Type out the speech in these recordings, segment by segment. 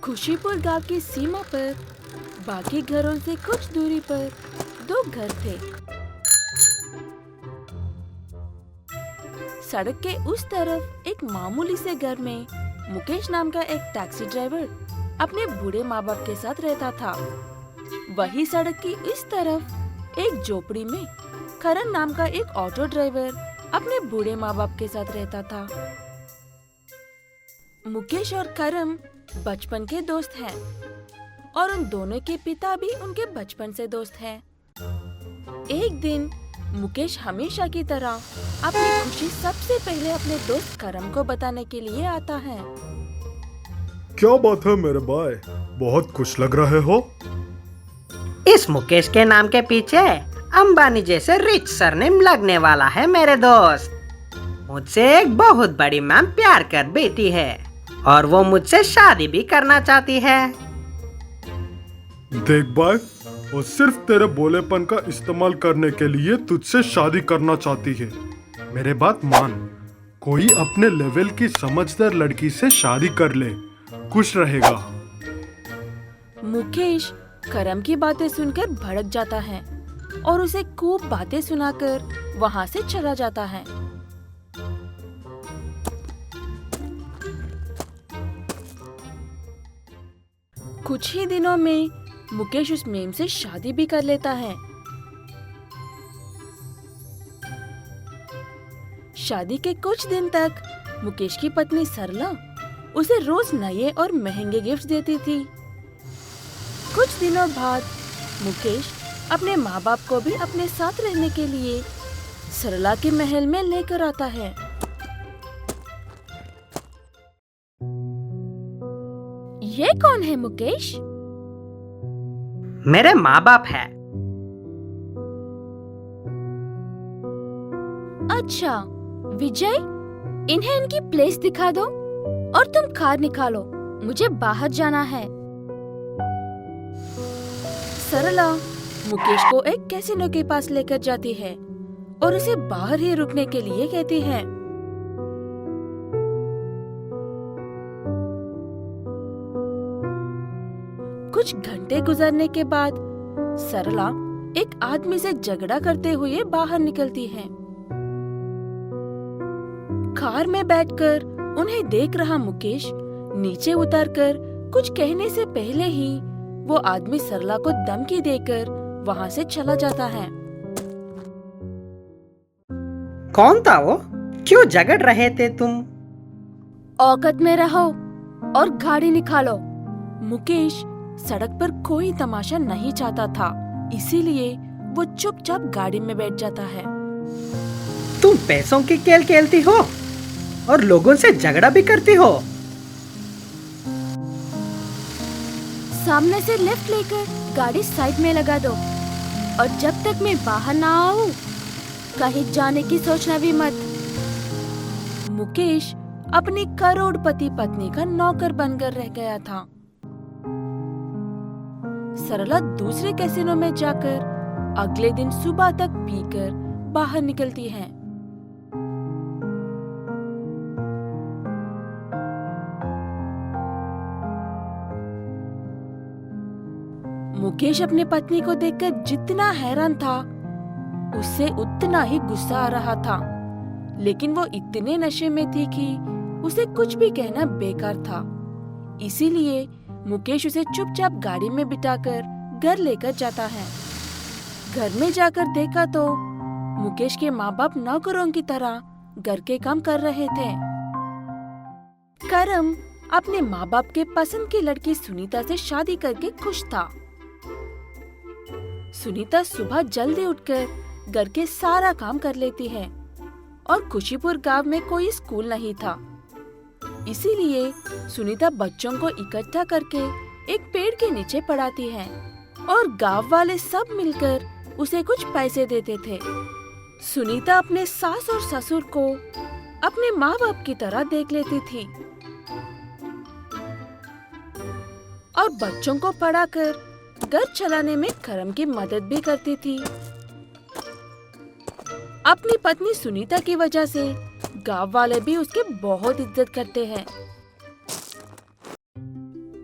खुशीपुर गांव की सीमा पर बाकी घरों से कुछ दूरी पर दो घर थे। सड़क के उस तरफ एक मामूली से घर में मुकेश नाम का एक टैक्सी ड्राइवर अपने बूढ़े माँ बाप के साथ रहता था। वही सड़क की इस तरफ एक झोपड़ी में करण नाम का एक ऑटो ड्राइवर अपने बूढ़े माँ बाप के साथ रहता था। मुकेश और करण बचपन के दोस्त हैं और उन दोनों के पिता भी उनके बचपन से दोस्त हैं। एक दिन मुकेश हमेशा की तरह अपनी खुशी सबसे पहले अपने दोस्त करम को बताने के लिए आता है। क्या बात है मेरे भाई, बहुत खुश लग रहे हो। इस मुकेश के नाम के पीछे अंबानी जैसे रिच सरनेम लगने वाला है मेरे दोस्त। मुझसे एक बहुत बड़ी मैम प्यार कर बैठी है और वो मुझसे शादी भी करना चाहती है। देख भाई, वो सिर्फ तेरे भोलेपन का इस्तेमाल करने के लिए तुझसे शादी करना चाहती है। मेरे बात मान, कोई अपने लेवल की समझदार लड़की से शादी कर ले, खुश रहेगा। मुकेश करम की बातें सुनकर भड़क जाता है और उसे खूब बातें सुनाकर वहाँ से चला जाता है। कुछ ही दिनों में मुकेश उस मेम से शादी भी कर लेता है। शादी के कुछ दिन तक मुकेश की पत्नी सरला उसे रोज नए और महंगे गिफ्ट देती थी। कुछ दिनों बाद मुकेश अपने माँ बाप को भी अपने साथ रहने के लिए सरला के महल में लेकर आता है। ये कौन है मुकेश? मेरे माँ बाप है। अच्छा विजय, इन्हें इनकी प्लेस दिखा दो और तुम कार निकालो, मुझे बाहर जाना है। सरला मुकेश को एक कैसीनो के पास लेकर जाती है और उसे बाहर ही रुकने के लिए कहती है। कुछ घंटे गुजरने के बाद सरला एक आदमी से झगड़ा करते हुए बाहर निकलती है। कार में बैठकर उन्हें देख रहा मुकेश नीचे उतरकर कुछ कहने से पहले ही वो आदमी सरला को धमकी देकर वहाँ से चला जाता है। कौन था वो? क्यों झगड़ रहे थे तुम? औकात में रहो और गाड़ी निकालो। मुकेश सड़क पर कोई तमाशा नहीं चाहता था, इसीलिए वो चुपचाप गाड़ी में बैठ जाता है। तुम पैसों की खेल खेलती हो और लोगों से झगड़ा भी करती हो। सामने से लेफ्ट लेकर गाड़ी साइड में लगा दो और जब तक मैं बाहर ना आऊं कहीं जाने की सोचना भी मत। मुकेश अपनी करोड़पति पत्नी का नौकर बनकर रह गया था। सरला दूसरे कैसीनो में जाकर अगले दिन सुबह तक पीकर बाहर निकलती है। मुकेश अपनी पत्नी को देखकर जितना हैरान था उससे उतना ही गुस्सा आ रहा था, लेकिन वो इतने नशे में थी कि उसे कुछ भी कहना बेकार था। इसीलिए मुकेश उसे चुपचाप गाड़ी में बिठाकर घर लेकर जाता है। घर में जाकर देखा तो मुकेश के माँ बाप नौकरों की तरह घर के काम कर रहे थे। करम अपने माँ बाप के पसंद की लड़की सुनीता से शादी करके खुश था। सुनीता सुबह जल्दी उठकर घर के सारा काम कर लेती है और खुशीपुर गांव में कोई स्कूल नहीं था, इसीलिए सुनीता बच्चों को इकट्ठा करके एक पेड़ के नीचे पढ़ाती है और गांव वाले सब मिलकर उसे कुछ पैसे देते थे। सुनीता अपने सास और ससुर को अपने माँ बाप की तरह देख लेती थी और बच्चों को पढ़ाकर घर चलाने में करम की मदद भी करती थी। अपनी पत्नी सुनीता की वजह से गांव वाले भी उसकी बहुत इज्जत करते हैं।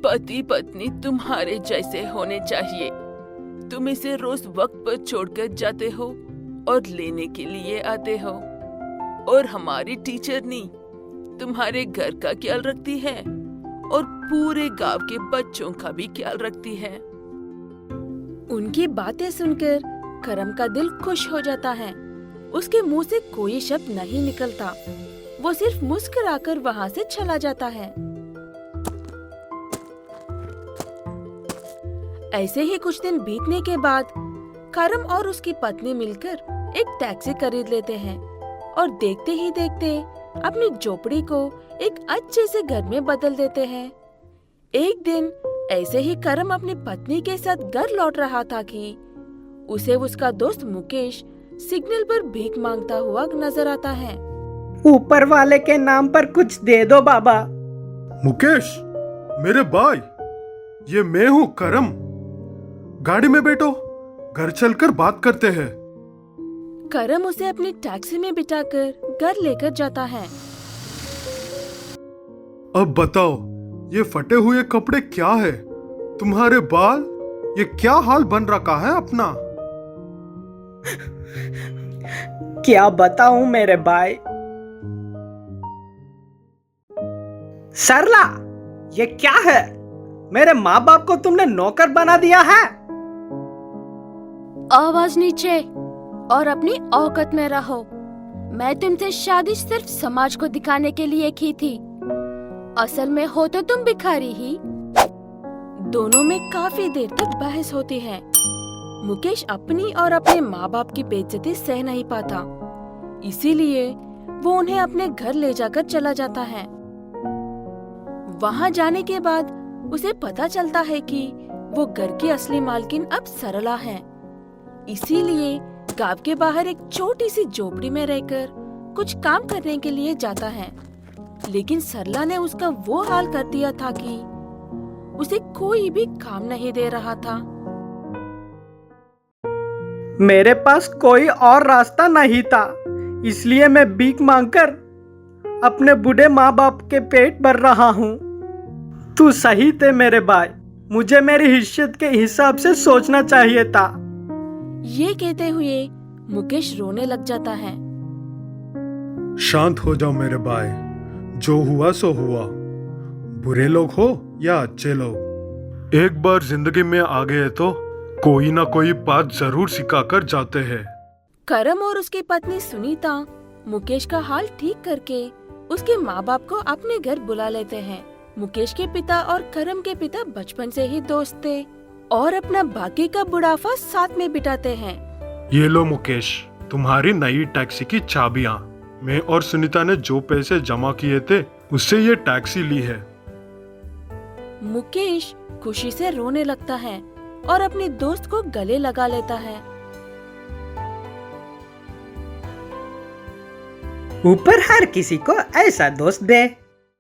पति पत्नी तुम्हारे जैसे होने चाहिए। तुम इसे रोज वक्त पर छोड़कर जाते हो और लेने के लिए आते हो, और हमारी टीचरनी तुम्हारे घर का ख्याल रखती है और पूरे गांव के बच्चों का भी ख्याल रखती है। उनकी बातें सुनकर करम का दिल खुश हो जाता है। उसके मुंह से कोई शब्द नहीं निकलता, वो सिर्फ मुस्कुराकर वहाँ से चला जाता है। ऐसे ही कुछ दिन बीतने के बाद करम और उसकी पत्नी मिलकर एक टैक्सी खरीद लेते हैं और देखते ही देखते अपनी झोपड़ी को एक अच्छे से घर में बदल देते हैं। एक दिन ऐसे ही करम अपनी पत्नी के साथ घर लौट रहा था कि उसे उसका दोस्त मुकेश सिग्नल पर भीख मांगता हुआ नजर आता है। ऊपर वाले के नाम पर कुछ दे दो बाबा। मुकेश, मेरे भाई, ये मैं हूँ करम। गाड़ी में बैठो, घर चलकर बात करते हैं। करम उसे अपनी टैक्सी में बिठाकर घर लेकर जाता है। अब बताओ, ये फटे हुए कपड़े क्या है? तुम्हारे बाल, ये क्या हाल बन रखा है अपना? क्या बताऊं मेरे भाई। सरला, ये क्या है? मेरे माँ बाप को तुमने नौकर बना दिया है। आवाज नीचे और अपनी औकात में रहो। मैं तुमसे शादी सिर्फ समाज को दिखाने के लिए की थी, असल में हो तो तुम भिखारी ही। दोनों में काफी देर तक बहस होती है। मुकेश अपनी और अपने माँ बाप की बेइज्जती सह नहीं पाता, इसीलिए वो उन्हें अपने घर ले जाकर चला जाता है। वहाँ जाने के बाद उसे पता चलता है कि वो घर की असली मालकिन अब सरला है। इसीलिए गांव के बाहर एक छोटी सी झोपड़ी में रहकर कुछ काम करने के लिए जाता है। लेकिन सरला ने उसका वो हाल कर दिया था कि उसे कोई भी काम नहीं दे रहा था। मेरे पास कोई और रास्ता नहीं था, इसलिए मैं भीख मांगकर अपने बूढ़े माँ बाप के पेट भर रहा हूँ। तू सही थे मेरे भाई, मुझे मेरी हिस्सत के हिसाब से सोचना चाहिए था। ये कहते हुए मुकेश रोने लग जाता है। शांत हो जाओ मेरे भाई, जो हुआ सो हुआ। बुरे लोग हो या अच्छे लोग, एक बार जिंदगी में आ गए तो कोई ना कोई बात जरूर सिखा कर जाते हैं। करम और उसकी पत्नी सुनीता मुकेश का हाल ठीक करके उसके माँ बाप को अपने घर बुला लेते हैं। मुकेश के पिता और करम के पिता बचपन से ही दोस्त थे और अपना बाकी का बुढ़ापा साथ में बिताते हैं। ये लो मुकेश, तुम्हारी नई टैक्सी की चाबियां। मैं और सुनीता ने जो पैसे जमा किए थे उससे ये टैक्सी ली है। मुकेश खुशी से रोने लगता है और अपने दोस्त को गले लगा लेता है। ऊपर हर किसी को ऐसा दोस्त दे।